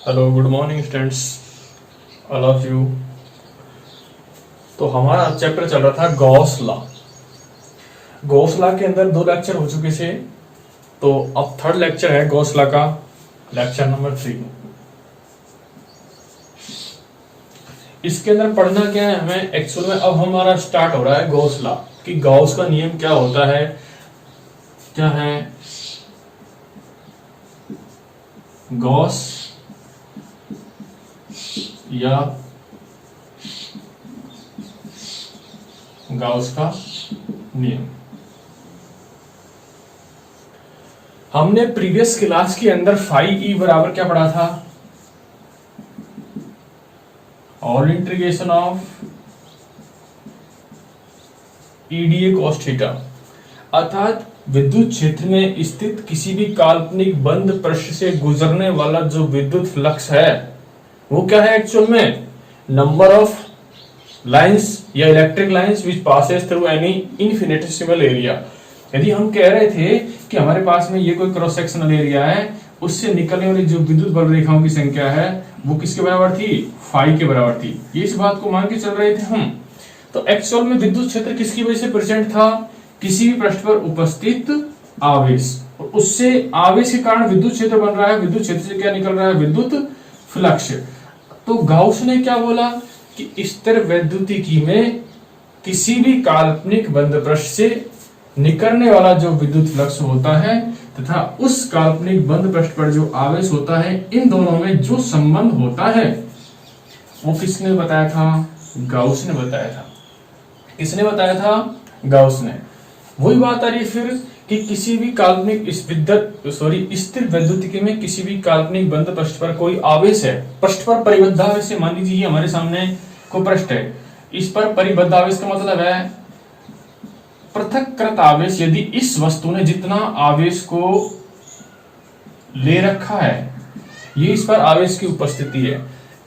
Hello good morning students, all of you. तो हमारा chapter चल रहा था गॉस लॉ। गॉस लॉ के अंदर 2 लेक्चर हो चुके थे, तो अब थर्ड लेक्चर है गॉस लॉ का, लेक्चर नंबर 3। इसके अंदर पढ़ना क्या है हमें एक्चुअल में। अब हमारा स्टार्ट हो रहा है गॉस लॉ कि गॉस का नियम क्या होता है, क्या है गॉस या गाउस का नियम। हमने प्रीवियस क्लास के अंदर फाई ई बराबर क्या पढ़ा था, all integration of EDA cos theta, अर्थात विद्युत क्षेत्र में स्थित किसी भी काल्पनिक बंद पृष्ठ से गुजरने वाला जो विद्युत फ्लक्स है वो क्या है एक्चुअल में, नंबर ऑफ लाइंस या electric lines which passes through any infinitesimal area. यदि हम कह रहे थे कि हमारे पास में ये कोई क्रॉस सेक्शनल एरिया है, उससे निकलने वाली जो विद्युत बल रेखाओं की संख्या है वो किसके बराबर थी, फाई के बराबर थी। ये इस बात को मान के चल रहे थे हम। तो एक्चुअल में विद्युत क्षेत्र किसकी वजह से प्रेजेंट था, किसी भी पृष्ठ पर उपस्थित आवेश, और उससे आवेश के कारण विद्युत क्षेत्र बन रहा है। विद्युत क्षेत्र से क्या निकल रहा है, विद्युत फ्लक्स। तो गाउस ने क्या बोला कि स्थिर वैद्युतिकी में किसी भी काल्पनिक बंद पृष्ठ से निकलने वाला जो विद्युत फ्लक्स होता है तथा उस काल्पनिक बंद पृष्ठ पर जो आवेश होता है, इन दोनों में जो संबंध होता है वो किसने बताया था, गाउस ने बताया था। किसने बताया था, गाउस ने। वही बात आ रही फिर कि किसी भी काल्पनिक स्थिर वैद्युतिकी में किसी भी काल्पनिक बंद पृष्ठ पर कोई आवेश है, पृष्ठ पर परिबद्ध आवेश है। मान लीजिए हमारे सामने कोई पृष्ठ है, इस पर परिबद्ध आवेश का मतलब है पृथक्कृत आवेश। यदि इस वस्तु ने जितना आवेश को ले रखा है, ये इस पर आवेश की उपस्थिति है,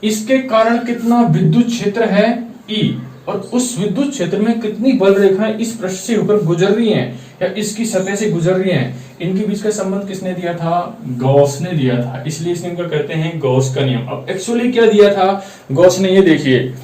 इसके कारण कितना विद्युत क्षेत्र है ई, और उस विद्युत क्षेत्र में कितनी बल रेखाएं इस पृष्ठ से होकर गुजर रही हैं या इसकी सतह से गुजर रही हैं, इनके बीच का संबंध किसने दिया था, गॉस ने दिया था। इसलिए इस नियम को कहते हैं गॉस का नियम। अब एक्चुअली क्या दिया था गॉस ने, ये देखिए।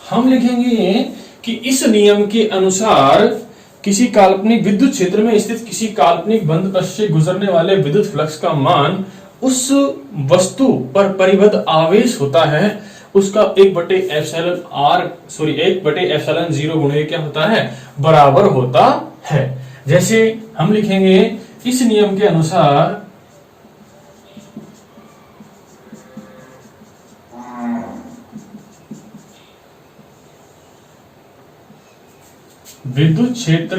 हम लिखेंगे कि इस नियम के अनुसार किसी काल्पनिक विद्युत क्षेत्र में स्थित किसी काल्पनिक बंद पृष्ठ से गुजरने वाले विद्युत फ्लक्स का मान उस वस्तु पर परिबद्ध आवेश होता है उसका 1/एप्सिलॉन 0 क्या होता है, बराबर होता है। जैसे हम लिखेंगे इस नियम के अनुसार विद्युत क्षेत्र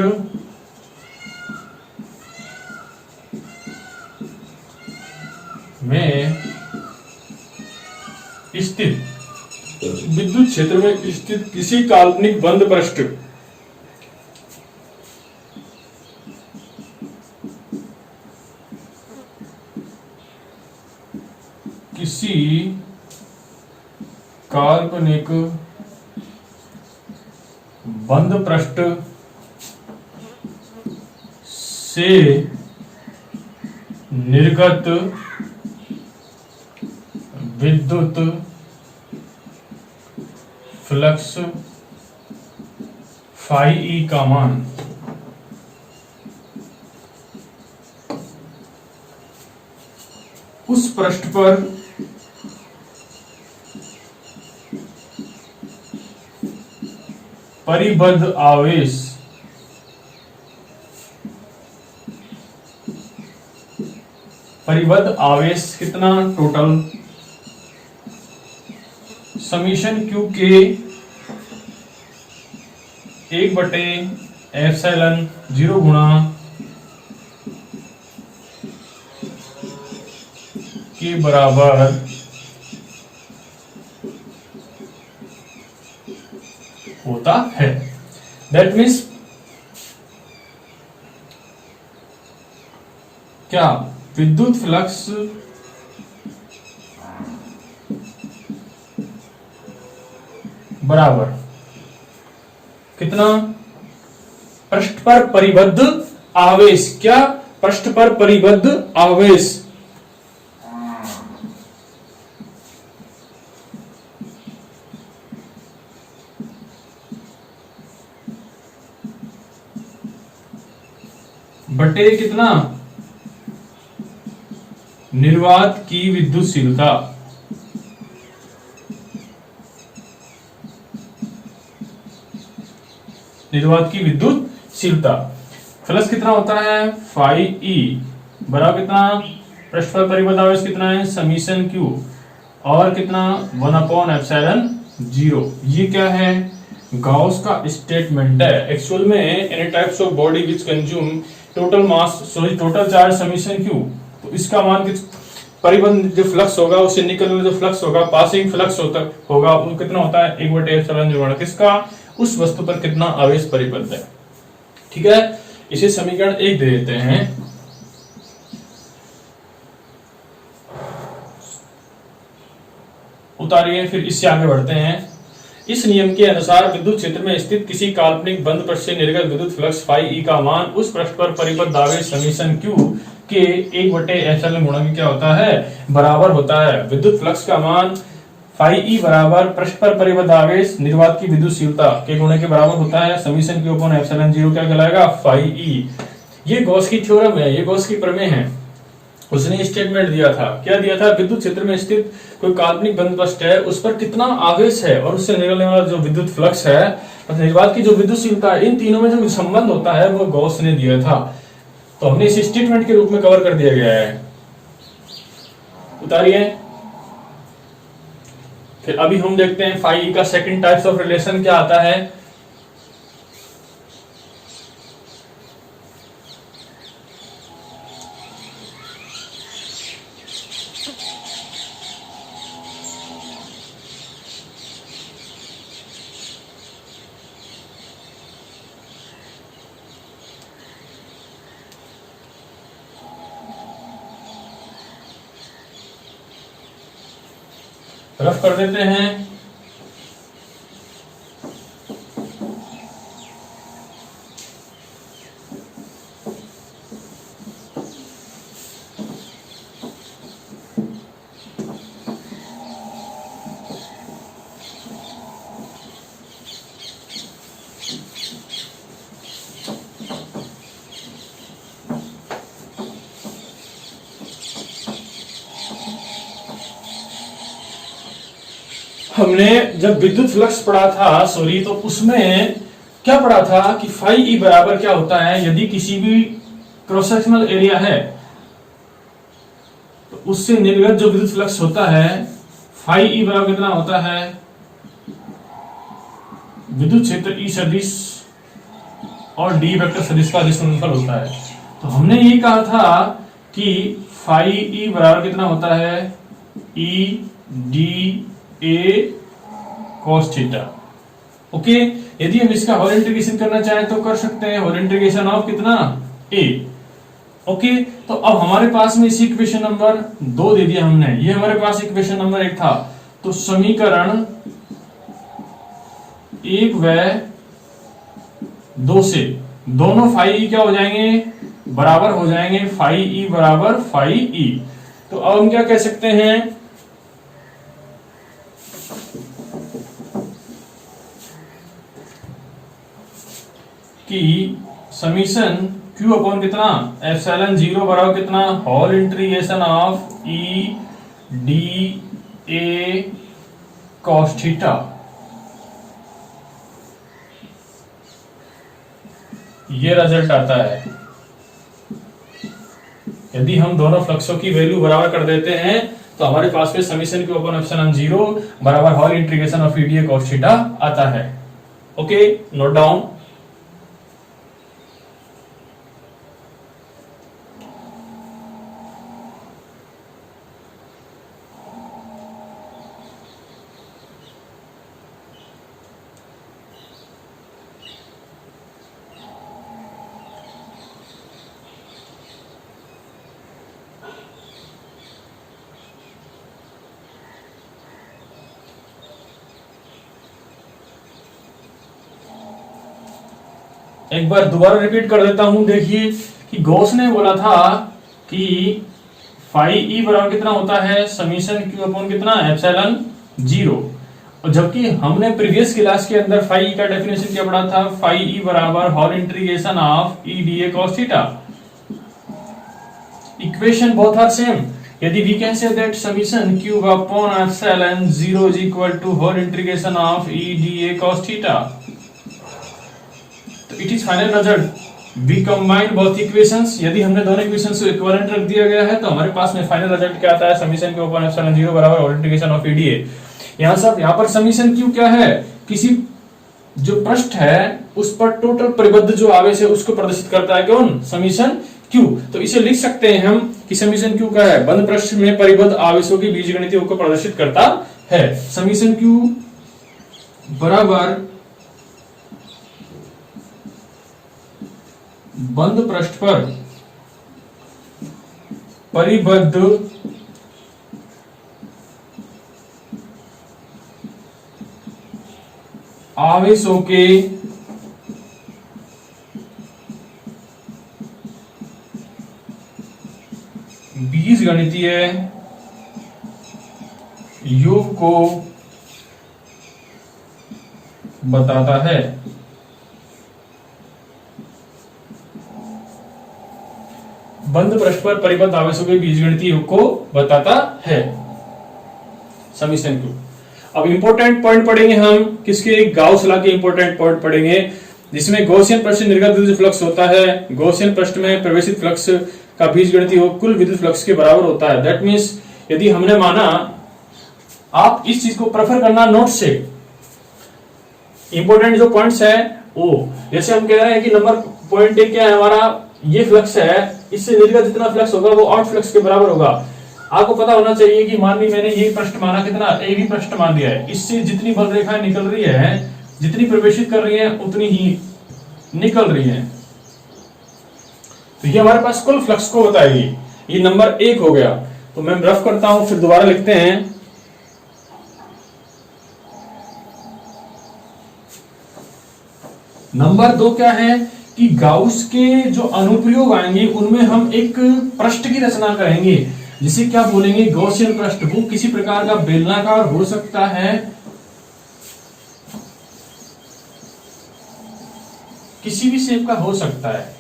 में स्थित किसी काल्पनिक बंद पृष्ठ से निर्गत विद्युत फ्लक्स फाई ई का मान उस पृष्ठ पर परिबद्ध आवेश कितना, टोटल समीशन क्यू के 1/एप्सिलॉन 0 गुणा के बराबर होता है। दैट मीन्स क्या, विद्युत फ्लक्स बराबर कितना, पृष्ठ पर परिबद्ध आवेश, क्या, पृष्ठ पर परिबद्ध आवेश, बटे कितना, निर्वात की विद्युतशीलता। निर्वात की विद्युतशीलता फ्लक्स कितना होता है, फाई ई बराबर कितना, पृष्ठ पर परिबद्ध आवेश कितना है, समीशन क्यू, और कितना 1/एप्सिलॉन 0। ये क्या है, गॉस का स्टेटमेंट है। एक्चुअल में any types of body which consume total mass sorry total charge summation Q, तो इसका मान किस, परिबद्ध जो फ्लक्स होगा उससे निकलने जो फ्लक्स होगा, पासिंग फ्लक्स होगा वो कितना होता है, 1/एप्सिलॉन 0। किसका, उस वस्तु पर कितना आवेश परिबद्ध है। ठीक है, इसे समीकरण 1 दे देते हैं। उतारिए, फिर इससे आगे बढ़ते हैं। इस नियम के अनुसार विद्युत क्षेत्र में स्थित किसी काल्पनिक बंद पृष्ठ से निर्गत विद्युत फ्लक्स फाई ई का मान उस पृष्ठ पर परिबद्ध आवेश समीशन क्यू के 1/एप्सिलॉन गुणा क्या होता है, बराबर होता है। विद्युत फ्लक्स का मान फाई ई बराबर पृष्ठ पर परिबद्ध आवेश निर्वात की विद्युतशीलता के गुणे के बराबर होता है। समीशन क्यू अपॉन एप्सिलॉन 0 क्या कहलाएगा, फाई ई। ये गॉस की थ्योरम है, ये गॉस की प्रमेय है। उसने स्टेटमेंट दिया था, क्या दिया था, विद्युत क्षेत्र में स्थित कोई काल्पनिक बंद पृष्ठ है, उस पर कितना आवेश है और उससे निकलने वाला जो विद्युत फ्लक्स है और निर्वात की जो विद्युतशीलता है, इन तीनों में जो संबंध होता है वो गॉस ने दिया था। तो हमने इस स्टेटमेंट के रूप में कवर कर दिया गया है। उतारिए, फिर अभी हम देखते हैं फाई का सेकंड टाइप्स ऑफ रिलेशन क्या आता है। रफ कर देते हैं। हमने जब विद्युत फ्लक्स पढ़ा था सॉरी, तो उसमें क्या पढ़ा था कि फाई ई बराबर क्या होता है, यदि किसी भी क्रॉस सेक्शनल एरिया है तो उससे निर्गत जो विद्युत फ्लक्स होता है, फाई ई बराबर कितना होता है, विद्युत क्षेत्र ई सदिश और डी वेक्टर सदिश का अधिक गुणनफल होता है। तो हमने ये कहा था कि फाई ई बराबर कितना होता है, ई D A cos theta. Okay, यदि हम इसका होल इंटीग्रेशन करना चाहें तो कर सकते हैं, होल इंटीग्रेशन ऑफ कितना, ए। ओके, तो अब हमारे पास में इसी इक्वेशन नंबर 2 दे दिया हमने, ये हमारे पास इक्वेशन नंबर 1 था। तो समीकरण 1 व 2 से दोनों फाई ई क्या हो जाएंगे, बराबर हो जाएंगे, फाई ई बराबर फाई ई। तो अब हम क्या कह सकते हैं कि समीशन क्यू अपॉन कितना, एप्सिलॉन 0 बराबर कितना, whole integration of E D A cos theta. ये रिजल्ट आता है यदि हम दोनों फ्लक्सों की वैल्यू बराबर कर देते हैं तो हमारे पास में समीशन क्यू अपॉन एप्सिलॉन 0 बराबर whole integration of E D A cos theta आता है। Okay, note down. एक बार दोबारा रिपीट कर देता हूं। देखिए कि गॉस ने बोला था कि फाई ई बराबर कितना होता है, समीशन क्यू अपॉन कितना, एप्सिलॉन जीरो। और जबकि हमने प्रीवियस क्लास के अंदर फाई ई का डेफिनेशन क्या पढ़ा था, फाई ई बराबर whole integration of E D A cos theta. Equation both are same. यदि we can say that summation cube upon epsilon zero is equal to whole integration of E D A cos theta, तो it is final result. We combine both equations. यदि हमने दोनों equations को equivalent रख दिया गया है तो हमारे पास में फाइनल रिजल्ट क्या आता है, summation Q upon epsilon zero बराबर whole integration of E D A. यहाँ पर समीशन क्यू क्या है, किसी जो पृष्ठ है उस पर टोटल परिबद्ध जो आवेश है उसको प्रदर्शित करता है कौन, समीशन क्यू। तो इसे लिख सकते हैं हम कि समीशन क्यू क्या है, बंद पृष्ठ में परिबद्ध आवेशों की बीजगणितीय को प्रदर्शित करता है। समीशन क्यू बराबर बंद पृष्ठ पर परिबद्ध आवेशों के बीजगणितीय योग को बताता है। बंद पृष्ठ पर परिबद्ध आवेशों के बीजगणितीय योग को बताता है समीशन क्यू। अब इंपॉर्टेंट पॉइंट पढ़ेंगे हम किसके, गाउस लॉ के इंपॉर्टेंट पॉइंट पढ़ेंगे, जिसमें गॉसियन पृष्ठ से निर्गत विद्युत फ्लक्स होता है, गॉसियन पृष्ठ में प्रवेशित फ्लक्स का बीजगणितीय योग कुल विद्युत फ्लक्स के बराबर होता है। दैट मींस यदि हमने माना, आप इस चीज को प्रेफर करना नोट से, इंपॉर्टेंट जो पॉइंट्स है वो, जैसे हम कह रहे हैं कि नंबर पॉइंट एक क्या है हमारा, ये फ्लक्स है, इससे निर्गत जितना फ्लक्स होगा वो आउट फ्लक्स के बराबर होगा। आपको पता होना चाहिए कि मान ली मैंने ये पृष्ठ माना कितना, ए बी पृष्ठ मान दिया है, इससे जितनी बल रेखाएं निकल रही है, जितनी प्रवेशित कर रही है उतनी ही निकल रही है। तो ये हमारे पास कुल फ्लक्स को बताएगी। ये नंबर एक हो गया। तो मैं रफ करता हूं, फिर दोबारा लिखते हैं। नंबर दो क्या है कि गाउस के जो अनुप्रयोग आएंगे उनमें हम एक पृष्ठ की रचना करेंगे, जिसे क्या बोलेंगे, गॉसियन पृष्ठ। वो किसी प्रकार का बेलनाकार हो सकता है, किसी भी शेप का हो सकता है।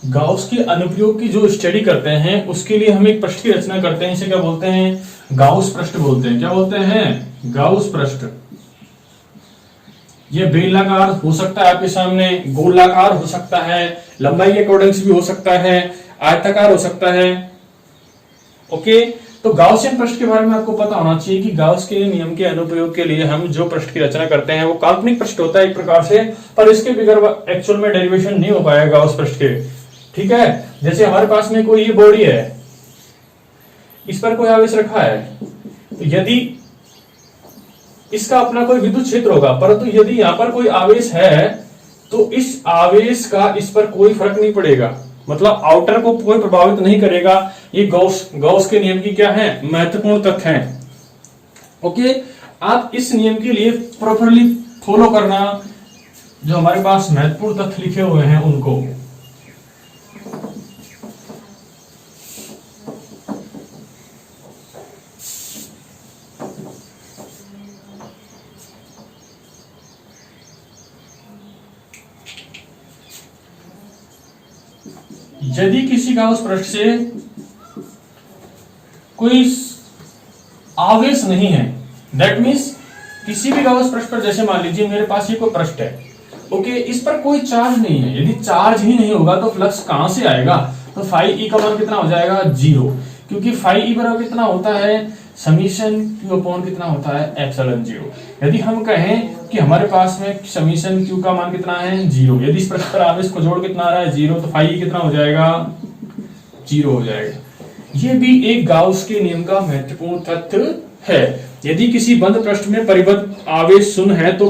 गाउस के अनुप्रयोग की जो स्टडी करते हैं उसके लिए हम एक पृष्ठ की रचना करते हैं, इसे क्या बोलते हैं, गाउस पृष्ठ बोलते हैं। क्या बोलते हैं, गाउस पृष्ठ। ये बेलनाकार हो सकता है आपके सामने, गोलाकार हो सकता है, लंबाई के अकॉर्डिंग भी हो सकता है, आयताकार हो सकता है। ओके, तो गाउसियन पृष्ठ के बारे में आपको पता होना चाहिए कि गाउस के नियम के अनुप्रयोग के लिए हम जो पृष्ठ की रचना करते हैं वो काल्पनिक पृष्ठ होता है एक प्रकार से, पर इसके बगैर एक्चुअल में डेरिवेशन नहीं हो पाएगा गाउस पृष्ठ के। ठीक है, जैसे हमारे पास में कोई ये बॉडी है, इस पर कोई आवेश रखा है, तो यदि इसका अपना कोई विद्युत क्षेत्र होगा, परंतु यदि यहां पर कोई आवेश है तो इस आवेश का इस पर कोई फर्क नहीं पड़ेगा, मतलब आउटर को कोई प्रभावित नहीं करेगा। ये गॉस के नियम की क्या है, महत्वपूर्ण तथ्य है। ओके, आप इस नियम के लिए प्रॉपरली फॉलो करना, जो हमारे पास महत्वपूर्ण तथ्य लिखे हुए हैं उनको। यदि किसी गाउस पृष्ठ से कोई आवेश नहीं है, दैट मीन्स किसी भी गाउस पृष्ठ पर, जैसे मान लीजिए मेरे पास ये कोई पृष्ठ है, ओके, इस पर कोई चार्ज नहीं है। यदि चार्ज ही नहीं होगा तो फ्लक्स कहां से आएगा, तो फाई ई का मान कितना हो जाएगा, जीरो, क्योंकि फाई ई बराबर कितना होता है, समीशन क्यू अपॉन कितना होता है, एप्सिलॉन जीरो। यदि हम कहें कि हमारे पास में समीशन क्यू का मान कितना है, जीरो, यदि इस पृष्ठ पर आवेश को जोड़ कितना आ रहा है, जीरो, तो फाई ई कितना हो जाएगा, जीरो हो जाएगा। ये भी एक गाउस के नियम का महत्वपूर्ण तथ्य है। यदि किसी बंद पृष्ठ में परिबद्ध आवेश शून्य है तो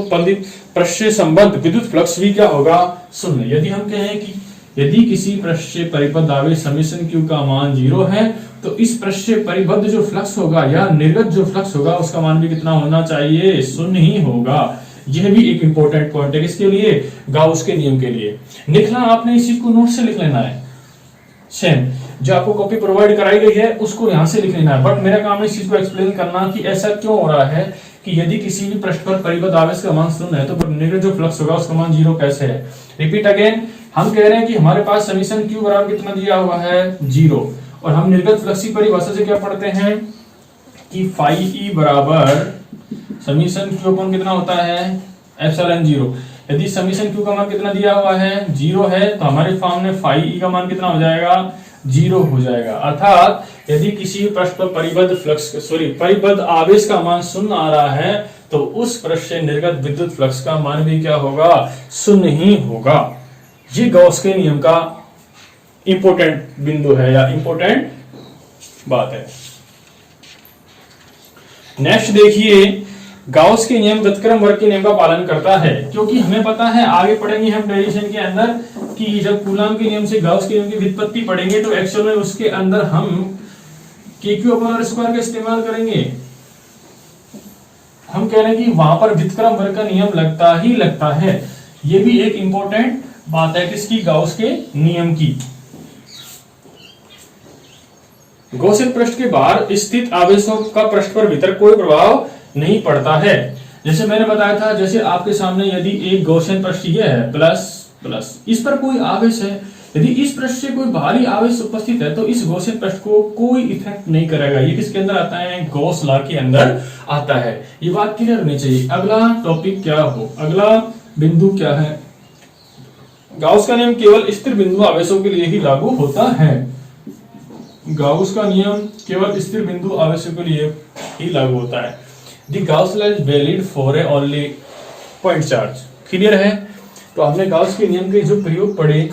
पृष्ठ से संबद्ध विद्युत फ्लक्स भी क्या होगा शून्य। यदि हम कहें कि यदि किसी पृष्ठ से परिबद्ध आवेश समेशन Q का मान 0 है तो इस पृष्ठ से परिबद्ध जो फ्लक्स होगा या निर्गत जो फ्लक्स होगा उसका मान भी कितना होना चाहिए, शून्य ही होगा। यह भी एक इंपॉर्टेंट पॉइंट है, किसके लिए, गाउस के नियम के लिए। लिखना आपने इस चीज को नोट से लिख लेना है, सेम जो आपको कॉपी प्रोवाइड कराई गई है उसको यहां से लिख लेना है। बट मेरा काम है इस चीज को एक्सप्लेन करना कि ऐसा क्यों हो रहा है कि यदि किसी भी पृष्ठ पर परिबद्ध आवेश का मान शून्य है तो निर्गत जो फ्लक्स होगा उसका मान 0 कैसे है। रिपीट अगेन, हम कह रहे हैं कि हमारे पास समीशन Q बराबर कितना दिया हुआ है 0, और हम निर्गत फ्लक्स की परिभाषा से क्या पढ़ते हैं कि फाई ई बराबर समीशन Q अपन कितना होता है एप्सिलॉन 0। यदि समीशन Q का मान कितना दिया हुआ है 0 है तो हमारे फॉर्म में फाई ई का मान कितना हो जाएगा 0 हो जाएगा। अर्थात यदि किसी पृष्ठ पर परिबद्ध आवेश का मान शून्य आ रहा है तो उस पृष्ठ से निर्गत विद्युत फ्लक्स का मान भी क्या होगा, शून्य ही होगा। ये गॉस के नियम का इंपॉर्टेंट बिंदु है या इंपॉर्टेंट बात है। नेक्स्ट देखिए, गाउस के नियम व्युत्क्रम वर्ग के नियम का पालन करता है, क्योंकि हमें पता है आगे पढ़ेंगे हम डेरिवेशन के अंदर कि जब कूलॉम के नियम से गाउस के नियम की व्युत्पत्ति पढ़ेंगे तो एक्चुअल में उसके अंदर हम KQ/R² का इस्तेमाल करेंगे। हम कह रहे हैं कि वहां पर व्युत्क्रम वर्ग का नियम लगता ही लगता है। यह भी एक इंपॉर्टेंट बात है किसकी, गाउस के नियम की। गॉसियन पृष्ठ के बाहर स्थित आवेशों का पृष्ठ पर भीतर कोई प्रभाव नहीं पड़ता है। जैसे मैंने बताया था, जैसे आपके सामने यदि एक गॉसियन पृष्ठ यह है प्लस प्लस, इस पर कोई आवेश है, यदि इस पृष्ठ से कोई बाहरी आवेश उपस्थित है तो इस गॉसियन पृष्ठ को कोई इफेक्ट नहीं करेगा। ये किसके अंदर आता है, गॉस लॉ के अंदर आता है। ये बात क्लियर होनी चाहिए। अगला टॉपिक क्या हो, अगला बिंदु क्या है, गाउस का नियम केवल स्थिर बिंदु आवेशों के लिए ही लागू होता है। गाउस का नियम केवल स्थिर बिंदु आवेशों के लिए ही लागू होता है। The Gauss law is valid for a only point charge. Clear है। तो हमने गाउस के नियम के जो प्रयोग पढ़े,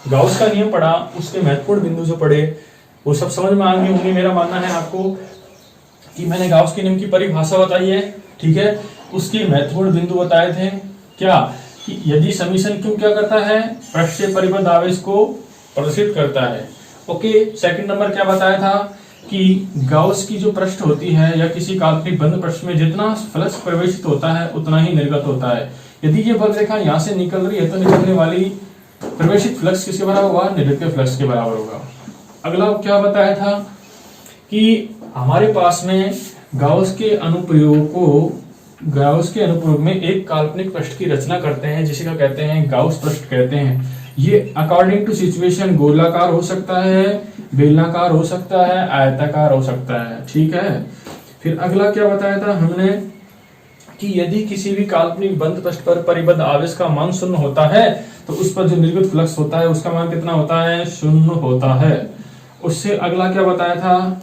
गाउस का नियम पढ़ा, उसके महत्वपूर्ण बिंदु जो पढ़े वो सब समझ में आ गए होंगे। मेरा मानना है आपको कि मैंने गाउस के नियम की परिभाषा बताई है, ठीक है, उसके महत्वपूर्ण बिंदु बताए थे। क्या कि यदि समीशन Q क्या करता है, पृष्ठ से परिबद्ध आवेश को प्रदर्शित करता है। ओके, सेकंड नंबर क्या बताया था कि गाउस की जो पृष्ठ होती है या किसी काल्पनिक बंद पृष्ठ में जितना फ्लक्स प्रवेशित होता है उतना ही निर्गत होता है। यदि ये बल रेखा यहां से निकल रही है तो निकलने वाली प्रवेशित फ्लक्स किसके बराबर होगा, निर्गत के फ्लक्स के बराबर होगा। अगला क्या बताया था कि हमारे पास में गाउस के अनुप्रयोग में एक काल्पनिक पृष्ठ की रचना करते हैं जिसका कहते हैं गाउस पृष्ठ कहते हैं। ये अकॉर्डिंग टू सिचुएशन गोलाकार हो सकता है, बेलनाकार हो सकता है, आयताकार हो सकता है, ठीक है। फिर अगला क्या बताया था हमने कि यदि किसी भी काल्पनिक बंद पृष्ठ पर परिबद्ध आवेश का मान शून्य होता है तो उस पर जो निर्गत फ्लक्स होता है उसका मान कितना होता है, शून्य होता है। उससे अगला क्या बताया था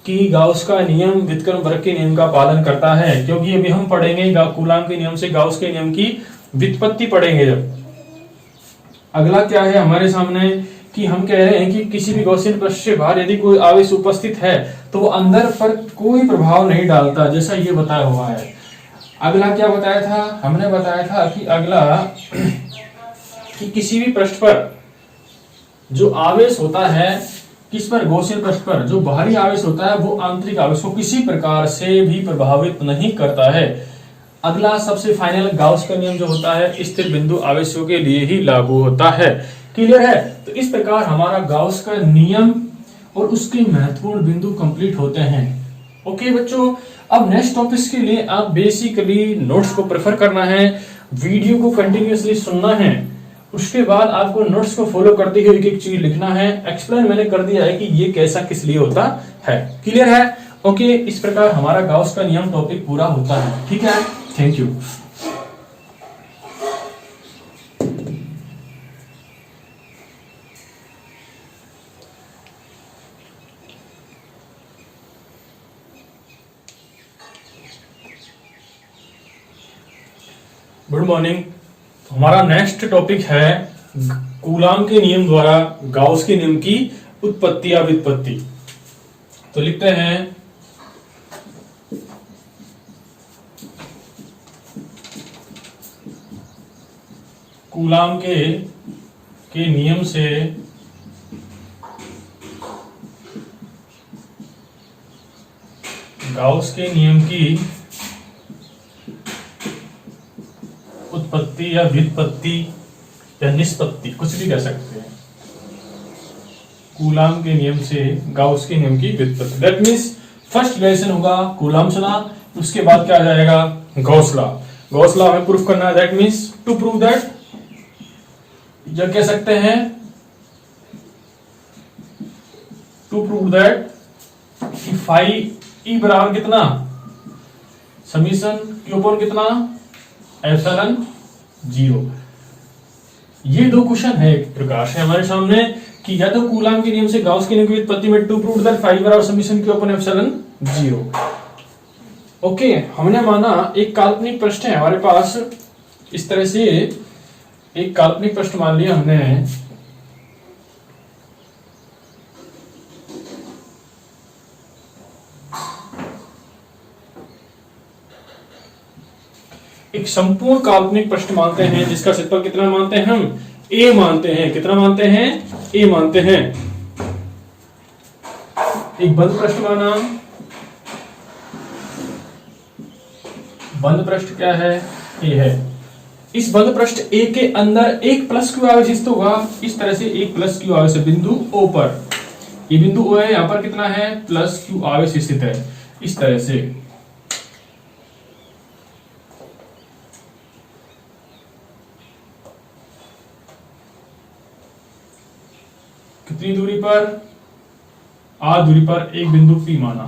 कि गाउस का नियम व्युत्क्रम वर्ग के नियम का पालन करता है, क्योंकि अभी हम पढ़ेंगे कूलॉम के नियम से गाउस के नियम की व्युत्पत्ति पढ़ेंगे जब। अगला क्या है हमारे सामने कि हम कह रहे हैं कि किसी भी गॉसियन पृष्ठ से बाहर यदि कोई आवेश उपस्थित है तो वो अंदर पर कोई प्रभाव नहीं डालता, जैसा ये बताया हुआ है। अगला क्या बताया था, हमने बताया था कि अगला कि किसी भी पृष्ठ पर जो आवेश होता है, किस पर, गॉसियन पृष्ठ पर जो बाहरी आवेश होता है वो आंतरिक आवेश को किसी प्रकार से भी प्रभावित नहीं करता है। अगला सबसे फाइनल गाउस का नियम जो होता है स्थिर बिंदु आवेशों के लिए ही लागू होता है। क्लियर है। तो इस प्रकार हमारा गाउस का नियम और उसके महत्वपूर्ण बिंदु कंप्लीट होते हैं। ओके बच्चों, अब नेक्स्ट टॉपिक के लिए आप बेसिकली नोट्स को प्रेफर करना है, वीडियो को कंटिन्यूअसली सुनना है, उसके बाद आपको नोट्स को फॉलो करते हुए एक एक चीज लिखना है। एक्सप्लेन मैंने कर दिया है कि ये कैसा किस लिए होता है। क्लियर है। ओके, इस प्रकार हमारा गाउस का नियम टॉपिक पूरा होता है। ठीक है, थैंक यू। Good morning. हमारा नेक्स्ट टॉपिक है कूलॉम के नियम द्वारा गाउस के नियम की उत्पत्ति या व्युत्पत्ति। तो लिखते हैं कूलाम के नियम से गाउस के नियम की उत्पत्ति या व्युत्पत्ति या निष्पत्ति, कुछ भी कह सकते हैं। कूलाम के नियम से गाउस के नियम की व्युत्पत्ति, दैट मीन्स फर्स्ट रिलेशन होगा कूलाम्स लॉ, उसके बाद क्या आ जाएगा गॉस लॉ। गॉस लॉ हमें प्रूफ करना है, that means to prove that, जो कह सकते हैं टू प्रूव दैट कि फाई ई बराबर कितना, समीशन क्यू अपॉन कितना, एप्सिलॉन 0। ये दो क्वेश्चन है एक प्रकार से हमारे सामने कि या तो कूलाम के नियम से गाउस के नियम की व्युत्पत्ति में टू प्रूव दैट फाई बराबर summation Q upon epsilon 0। Okay, हमने माना एक काल्पनिक पृष्ठ है हमारे पास, इस तरह से एक काल्पनिक पृष्ठ मान लिया हमने, एक संपूर्ण काल्पनिक पृष्ठ मानते हैं जिसका क्षेत्रफल कितना मानते हैं हम, a मानते हैं। कितना मानते हैं, a मानते हैं। एक बंद पृष्ठ माना, बंद पृष्ठ क्या है, a है। इस बंद पृष्ठ a के अंदर एक प्लस क्यू आवेश स्थित होगा, इस तरह से एक प्लस क्यू आवेश है बिंदु O पर। ये बिंदु O है, यहां पर कितना है, प्लस क्यू आवेश स्थित है, इस तरह से। कितनी दूरी पर, r दूरी पर एक बिंदु P माना।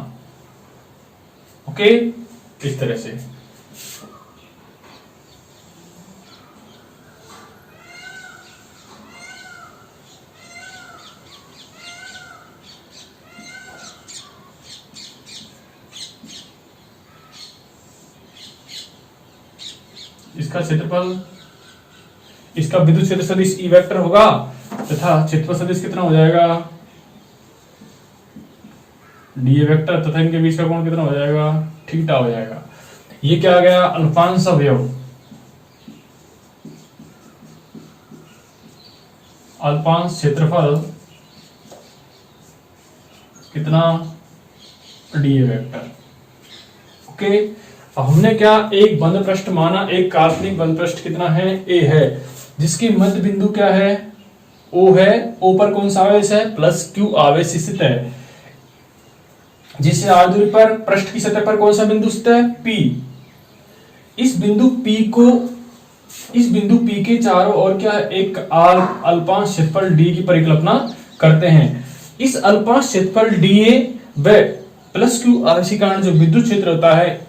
ओके, इस तरह से। इसका क्षेत्रफल, इसका विद्युत क्षेत्र सदिश ई वेक्टर होगा तथा क्षेत्रफल सदिश कितना हो जाएगा, डी वेक्टर, तथा इनके बीच का कोण कितना हो जाएगा, थीटा हो जाएगा। ये क्या आ गया, अल्पांश अवयव। अल्पांश क्षेत्रफल कितना, डी वेक्टर। ओके, अब हमने क्या एक बंद पृष्ठ माना, एक काल्पनिक बंद पृष्ठ कितना है, ए है, जिसकी मध्य बिंदु क्या है, O है। O पर कौन सा आवेश है, प्लस क्यू आवेश स्थित है, जिससे r दूरी पर पृष्ठ की सतह पर कौन सा बिंदु स्थित है, P। इस बिंदु P के चारों ओर क्या एक अल्पांश क्षेत्रफल d की परिकल्पना करते हैं। इस अल्पांश क्षेत्रफल dA व प्लस क्यू आवेश के कारण जो विद्युत क्षेत्र होता है,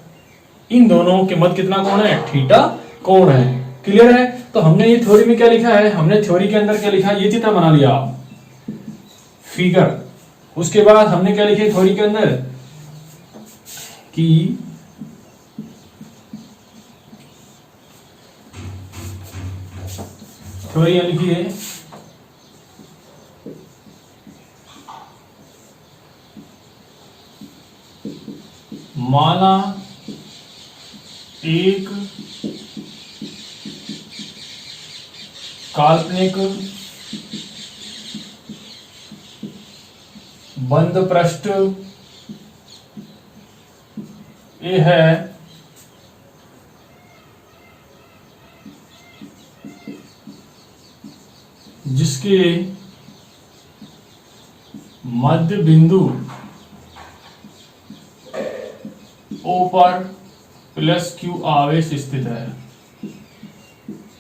इन दोनों के मध्य कितना कोण है, थीटा कोण है। क्लियर है। तो हमने ये थ्योरी में क्या लिखा है, हमने थ्योरी के अंदर क्या लिखा है, ये चित्र बना लिया फिगर। उसके बाद हमने क्या लिखे थ्योरी के अंदर कि थ्योरी लिखी है माना एक काल्पनिक बंद पृष्ठ ए है, जिसके मध्य बिंदु O पर प्लस क्यू आवेश स्थित है।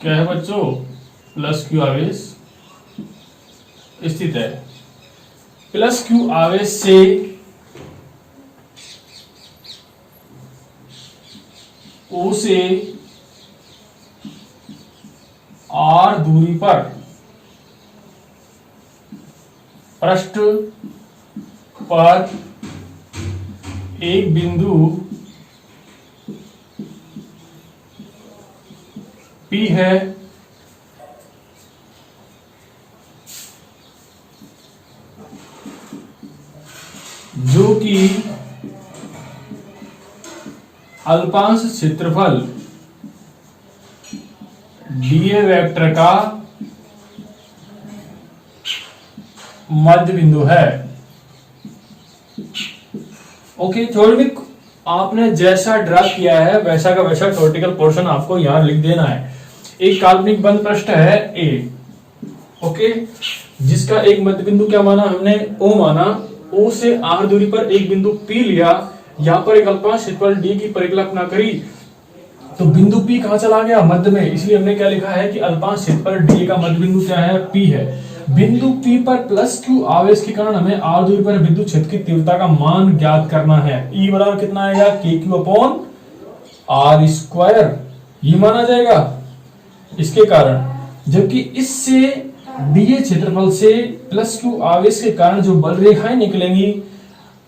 क्या है बच्चों, प्लस क्यू आवेश स्थित है। प्लस क्यू आवेश से O से R दूरी पर पृष्ठ पर एक बिंदु P है, जो कि अल्पांश क्षेत्रफल डीए वेक्टर का मध्य बिंदु है। ओके थ्योरेटिक आपने जैसा ड्रा किया है वैसा का वैसा थ्योरेटिकल पोर्शन आपको यहां लिख देना है। एक काल्पनिक बंद पृष्ठ है ए, ओके, जिसका एक मध्य बिंदु क्या माना हमने, ओ माना। ओ से आर दूरी पर एक बिंदु पी लिया, यहां पर एक अल्पकांश क्षेत्रफल डी की परिकल्पना करी, तो बिंदु पी कहां चला गया, मध्य में। इसलिए हमने क्या लिखा है कि अल्पकांश क्षेत्रफल डी का मध्य बिंदु क्या है, पी है। बिंदु पी पर प्लस क्यू आवेश के कारण हमें आर दूरी पर विद्युत क्षेत्र की तीव्रता का मान ज्ञात करना है। ई बराबर कितना आएगा, के क्यू अपॉन आर स्क्वायर, ये माना जाएगा इसके कारण। जबकि इससे डीए क्षेत्रफल से प्लस क्यू आवेश के कारण जो बल रेखाएं निकलेंगी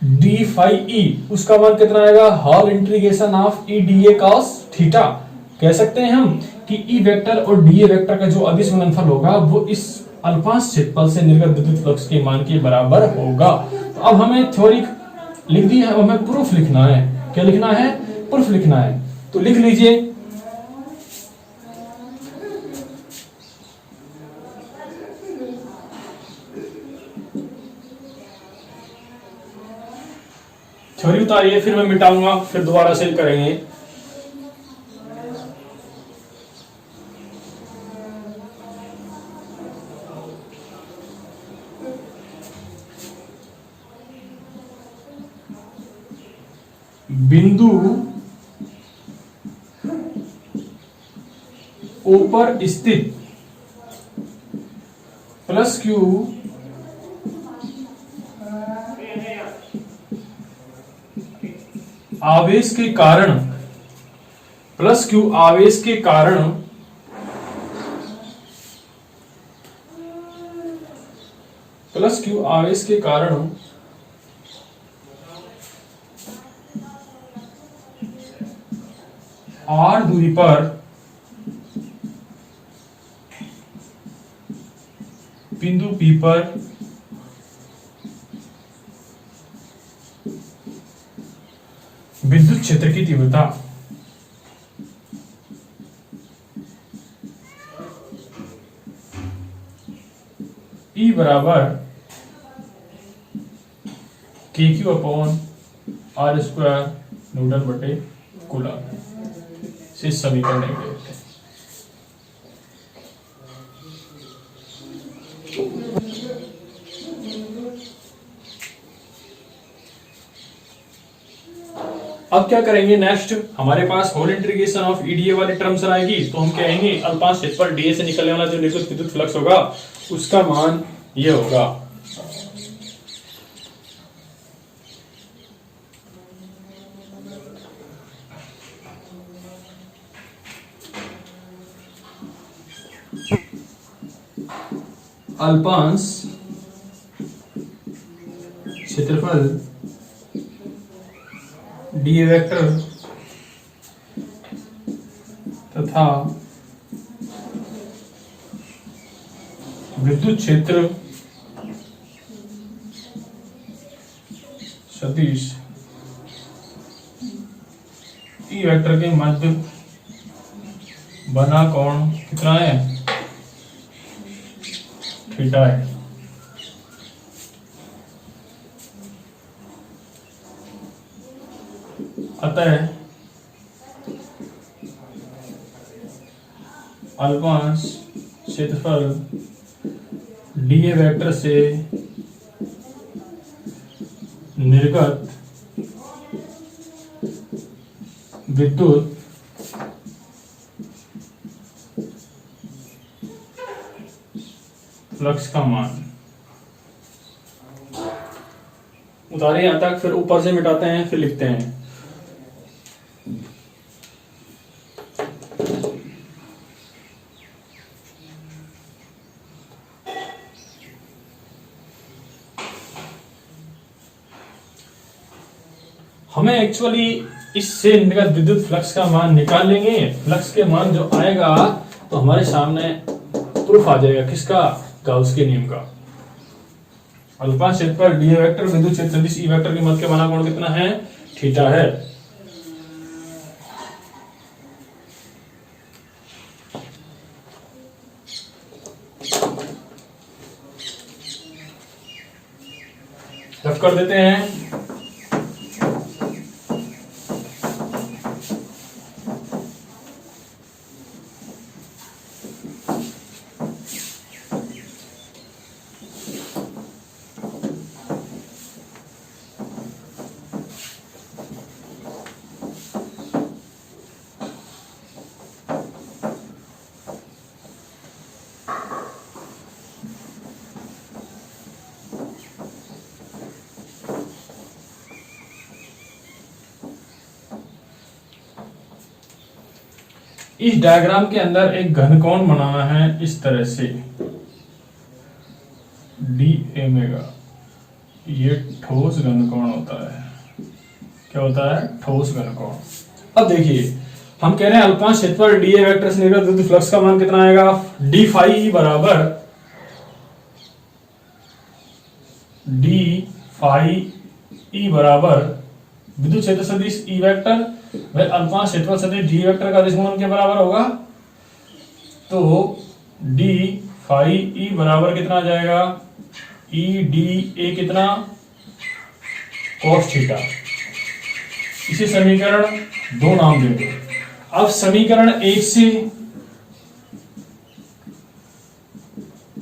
डी फाई ई, उसका मान कितना आएगा, whole integration of E D A cos theta. कह सकते हैं हम कि ई वेक्टर और डीए वेक्टर का जो अदिश गुणनफल होगा वो इस अल्पकांश क्षेत्रफल से निर्गत विद्युत फ्लक्स के मान के बराबर होगा। तो अब हमें थ्योरी लिख दी है, अब हमें प्रूफ लिखना है। क्या लिखना है, प्रूफ लिखना है। तो लिख लीजिए, थ्योरी उतारिए, फिर मैं मिटाऊंगा, फिर दोबारा से करेंगे। बिंदु ओ पर स्थित प्लस क्यू आवेश के कारण, प्लस क्यू आवेश के कारण प्लस क्यू आवेश के कारण आर दूरी पर बिंदु पी पर विद्युत क्षेत्र की तीव्रता E बराबर K Q upon R square newton बटे कूलम से समीकरण है। अब क्या करेंगे, नेक्स्ट हमारे पास होल इंटीग्रेशन ऑफ ईडीए वाली टर्म्स आएगी, तो हम कहेंगे अल्पकांश क्षेत्रफल डीए से निकलने वाला जो निर्गत विद्युत फ्लक्स होगा उसका मान ये होगा। अल्पकांश क्षेत्रफल डी वेक्टर तथा विद्युत क्षेत्र सदिश ई वेक्टर के मध्य बना कोण कितना है, थीटा है। अतः अल्पकांश क्षेत्रफल डीए वेक्टर से निर्गत विद्युत फ्लक्स का मान उतारे यहां तक, फिर ऊपर से मिटाते हैं, फिर लिखते हैं। हमें एक्चुअली इससे निर्गत विद्युत फ्लक्स का मान निकाल लेंगे। फ्लक्स के मान जो आएगा तो हमारे सामने प्रूफ आ जाएगा किसका, गाउस के नियम का। अल्पकांश क्षेत्रफल डी वेक्टर विद्युत क्षेत्र सदिश ई वेक्टर के मध्य के बना कोण कितना है, थीटा है। रफ कर देते हैं। इस डायग्राम के अंदर एक घनकोण बनाना है इस तरह से डी ओमेगा। ये ठोस घनकोण होता है। क्या होता है? ठोस घनकोण। अब देखिए, हम कह रहे हैं अल्पकांश क्षेत्रफल डी ए वेक्टर से निर्गत विद्युत फ्लक्स का मान कितना आएगा? डी फाई बराबर विद्युत क्षेत्र सदिश ई वेक्टर वह अल्पकांश क्षेत्रफल सदिश डी वेक्टर का दिशमान के बराबर होगा। तो डी फाई ई बराबर कितना आ जाएगा? ई डी ए कितना? cos theta. इसे समीकरण 2 नाम दे दो। अब समीकरण 1 से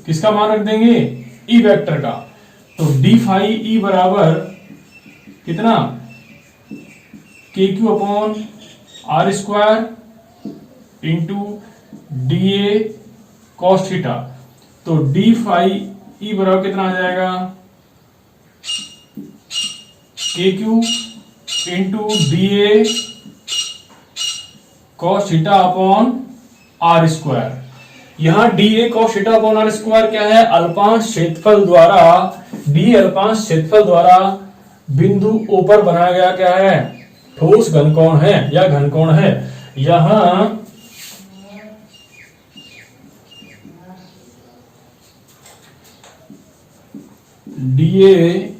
किसका मान रख देंगे? ई वेक्टर का। तो डी फाई ई बराबर कितना? K Q upon R square into D A cos theta. तो डी फाई ई बराबर कितना आ जाएगा? K Q into D A cos theta upon R square. यहां D A cos theta upon R square क्या है? अल्पांश क्षेत्रफल द्वारा डी अल्पांश क्षेत्रफल द्वारा बिंदु ओ पर बनाया गया क्या है? ठोस घनकोण है या घनकोण है। यहां D A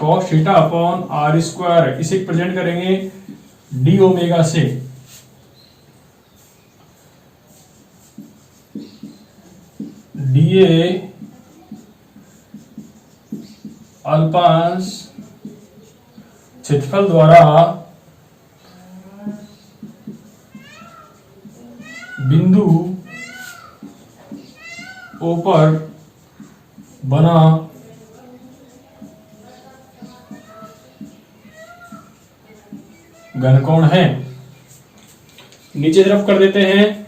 cos theta upon R square, इसे प्रेजेंट करेंगे डी ओमेगा से। डी ए अल्पांश क्षेत्रफल द्वारा बिंदु ओ पर बना घनकोण है। नीचे तरफ कर देते हैं।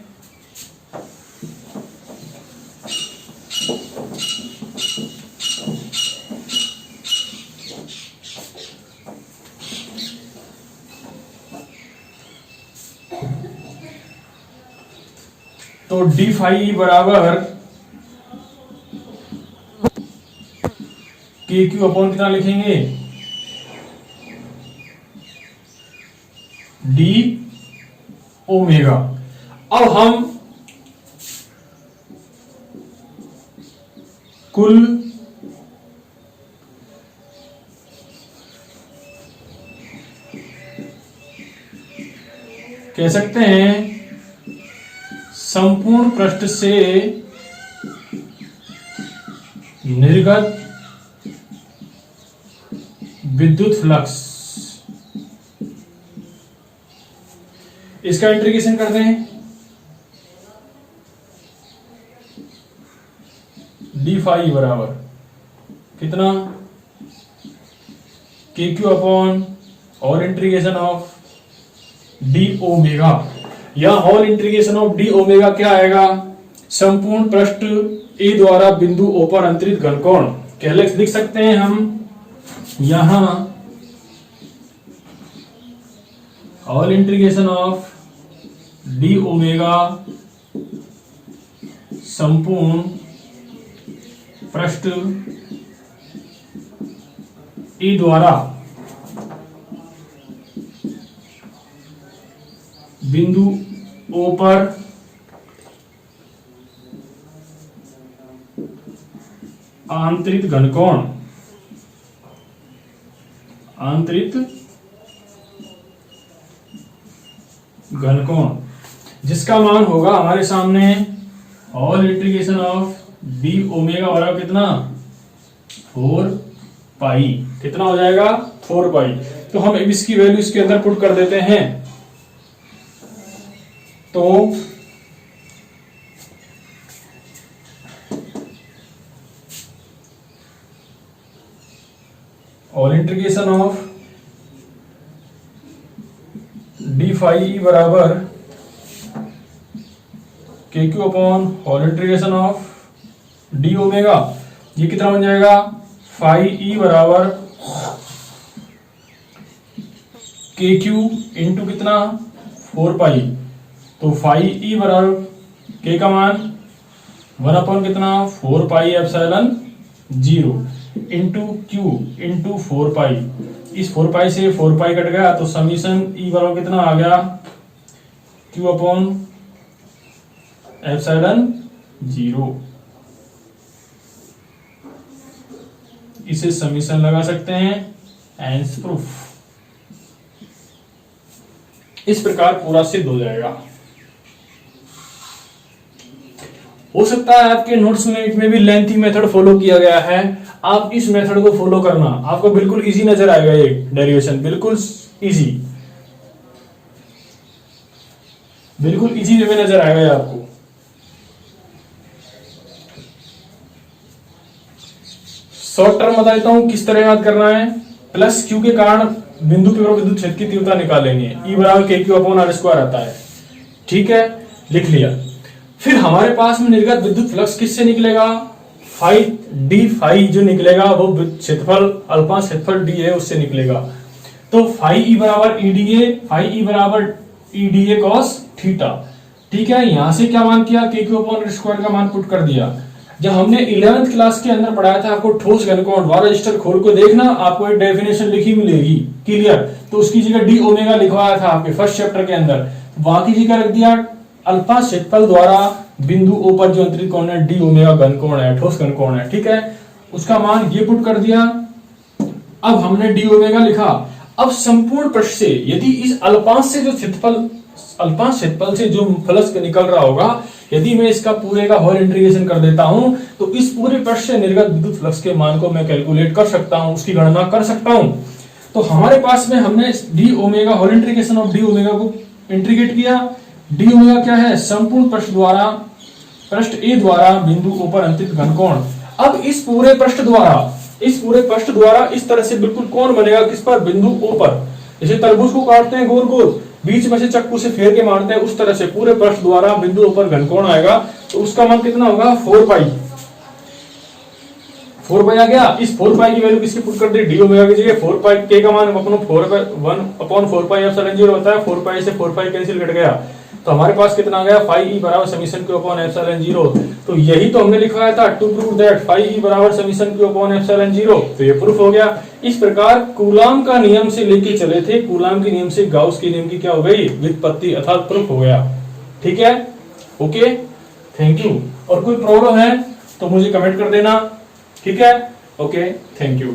तो डी फाई बराबर के क्यू अपॉन कितना लिखेंगे? D omega. अब हम कुल कह सकते हैं संपूर्ण पृष्ठ से निर्गत विद्युत फ्लक्स, इसका इंटीग्रेशन कर दें। डी फाई बराबर कितना? के क्यू अपॉन और इंटीग्रेशन ऑफ डी ओमेगा। यह whole integration of D omega क्या आएगा? संपूर्ण पृष्ठ ए द्वारा बिंदु ओ पर अंतरित घनकोण। कैलेक्स लिख सकते हैं हम यहां whole integration of D omega संपूर्ण पृष्ठ ई द्वारा बिंदु ओ पर आंतरित घनकोण, आंतरित घनकोण जिसका मान होगा हमारे सामने all integration of D omega बराबर कितना? 4 पाई। कितना हो जाएगा 4 पाई। तो हम अब इसकी वैल्यू इसके अंदर पुट कर देते हैं, तो all integration of D phi E बराबर K Q upon whole integration of D omega. ये कितना बन जाएगा फाई ई बराबर के क्यू इंटू कितना 4 पाई। तो फाई ई बराबर के का मान 1 अपॉन कितना 4 pi epsilon 0 into Q into 4 पाई। इस 4 पाई से 4 पाई कट गया, तो समीशन ई बराबर कितना आ गया क्यू अपॉन एप्सिलॉन 0। इसे समीशन लगा सकते हैं, एंस प्रूफ। इस प्रकार पूरा सिद्ध हो जाएगा। हो सकता है आपके नोट्स में भी लेंथी मेथड फॉलो किया गया है, आप इस मेथड को फॉलो करना, आपको बिल्कुल इजी नजर आएगा। ये डेरिवेशन बिल्कुल इजी, बिल्कुल इजी वे में नजर आएगा ये आपको। शॉर्ट टर्म बता देता हूं किस तरह याद करना है। प्लस क्यू के कारण बिंदु पे और विद्युत क्षेत्र की तीव्रता निकालेंगे, ई बराबर K Q upon R square आता है। ठीक है, लिख लिया। फिर हमारे पास में निर्गत विद्युत फ्लक्स किससे निकलेगा, फाई डी फाई जो निकलेगा वो क्षेत्रफल अल्फा क्षेत्रफल डी है उससे निकलेगा। तो फाई ई बराबर ईडीए, फाई ई बराबर ईडीए कॉस थीटा। ठीक है, यहां से क्या मान किया के क्यू अपॉन आर स्क्वायर का मान पुट कर दिया। जब हमने 11th क्लास के अंदर पढ़ाया था आपको ठोस घनकोण, दोबारा रजिस्टर खोल को देखना, आपको एक डेफिनेशन लिखी मिलेगी क्लियर। तो उसकी जगह डी ओमेगा लिखवाया था आपके फर्स्ट चैप्टर के अंदर, वहां की जगह रख दिया अल्फा क्षेत्रफल द्वारा बिंदु ओ पर जो अंतरित कोण है डी ओमेगा घनकोण है, ठोस घनकोण है। ठीक है, उसका मान ये पुट कर दिया। अब हमने डी ओमेगा लिखा। अब संपूर्ण पृष्ठ से यदि इस अल्पांश से जो क्षेत्रफल, अल्पांश क्षेत्रफल से जो फ्लक्स निकल रहा होगा, यदि मैं इसका पूरे का होल इंटीग्रेशन कर देता हूं, तो इस पूरे पृष्ठ से निर्गत विद्युत फ्लक्स के मान को मैं कैलकुलेट कर सकता हूं, उसकी गणना कर सकता हूं। तो हमारे पास में हमने D omega whole integration of D omega को इंटीग्रेट किया। डी ओमेगा क्या है, संपूर्ण पृष्ठ द्वारा, पृष्ठ ए द्वारा बिंदु ओ पर अंतरित घनकोण। अब इस पूरे पृष्ठ द्वारा इस तरह से बिल्कुल कोण बनेगा किस पर, बिंदु ओ पर। जैसे तरबूज को काटते हैं गोल गोल, बीच में से चाकू से फेर के मारते हैं, उस तरह से पूरे पृष्ठ द्वारा बिंदु ओ पर घनकोण आएगा। तो उसका मान कितना होगा 4 पाई। 4 पाई आ गया। इस 4 पाई की वैल्यू किसकी पुट कर दी, डी ओमेगा की जगह 4 पाई के का मान 1/4 पाई एप्सिलॉन 0 होता है। 4 पाई से 4 पाई कैंसिल कट गया, तो हमारे पास कितना आ गया फाई ई बराबर समीशन क्यू अपॉन एप्सिलॉन 0। तो यही तो हमने लिखवाया था, to prove that phi E बराबर समीशन क्यू अपॉन एप्सिलॉन 0। तो ये प्रूफ हो गया। इस प्रकार कूलाम का नियम से लेके चले थे, कूलाम के नियम से गाउस के नियम की क्या हो गई, व्युत्पत्ति अर्थात प्रूफ हो गया। ठीक है, ओके, थैंक यू। और कोई प्रॉब्लम है तो मुझे कमेंट कर देना। ठीक है, ओके, थैंक यू।